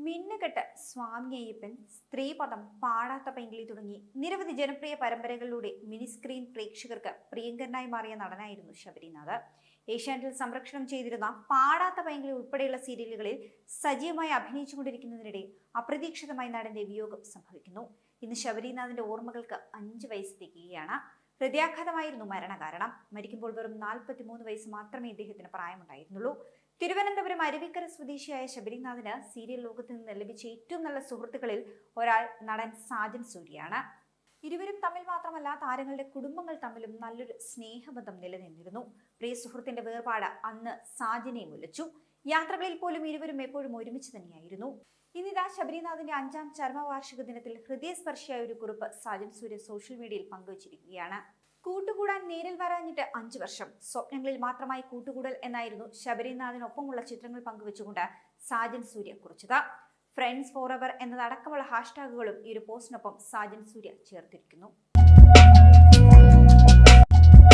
മിന്നുകെട്ട്, സ്വാമി അയ്യപ്പൻ, സ്ത്രീപദം, പാടാത്ത പൈങ്കിളി തുടങ്ങി നിരവധി ജനപ്രിയ പരമ്പരകളിലൂടെ മിനി സ്ക്രീൻ പ്രേക്ഷകർക്ക് പ്രിയങ്കരനായി മാറിയ നടനായിരുന്നു ശബരിനാഥ്. ഏഷ്യാനെറ്റിൽ സംപ്രേഷണം ചെയ്തിരുന്ന പാടാത്ത പൈങ്കിളി ഉൾപ്പെടെയുള്ള സീരിയലുകളിൽ സജീവമായി അഭിനയിച്ചുകൊണ്ടിരിക്കുന്നതിനിടെ അപ്രതീക്ഷിതമായി നടന്റെ വിയോഗം സംഭവിക്കുന്നു. ഇന്ന് ശബരിനാഥിന്റെ ഓർമ്മകൾക്ക് 5 വയസ്സ് തികയുകയാണ്. ഹൃദയാഘാതമായിരുന്നു മരണകാരണം. മരിക്കുമ്പോൾ വെറും 43 വയസ്സ് മാത്രമേ ഇദ്ദേഹത്തിന് പ്രായമുണ്ടായിരുന്നുള്ളൂ. തിരുവനന്തപുരം അരുവിക്കര സ്വദേശിയായ ശബരിനാഥിന് സീരിയൽ ലോകത്ത് നിന്ന് ലഭിച്ച ഏറ്റവും നല്ല സുഹൃത്തുക്കളിൽ ഒരാൾ നടൻ സാജൻ സൂര്യയാണ്. ഇരുവരും തമ്മിൽ മാത്രമല്ല, താരങ്ങളുടെ കുടുംബങ്ങൾ തമ്മിലും നല്ലൊരു സ്നേഹബന്ധം നിലനിന്നിരുന്നു. പ്രിയ സുഹൃത്തിന്റെ വേർപാട് അന്ന് സാജനെയും ഉലച്ചു. യാത്രകളിൽ പോലും ഇരുവരും എപ്പോഴും ഒരുമിച്ച് തന്നെയായിരുന്നു. ഇന്നിതാ ശബരിനാഥിന്റെ 5ാം ചരമവാർഷിക ദിനത്തിൽ ഹൃദയസ്പർശിയായ ഒരു കുറിപ്പ് സാജൻ സൂര്യ സോഷ്യൽ മീഡിയയിൽ പങ്കുവച്ചിരിക്കുകയാണ്. കൂട്ടുകൂടാൻ നേരിൽ വരാഞ്ഞിട്ട് 5 വർഷം, സ്വപ്നങ്ങളിൽ മാത്രമായി കൂട്ടുകൂടൽ എന്നായിരുന്നു ശബരിനാഥിനൊപ്പമുള്ള ചിത്രങ്ങൾ പങ്കുവെച്ചുകൊണ്ട് സാജൻ സൂര്യ കുറിച്ചത്. ഫ്രണ്ട്സ് ഫോർ എവർ എന്നതടക്കമുള്ള ഹാഷ്ടാഗുകളും ഈ ഒരു പോസ്റ്റിനൊപ്പം സാജൻ സൂര്യ ചേർത്തിരിക്കുന്നു.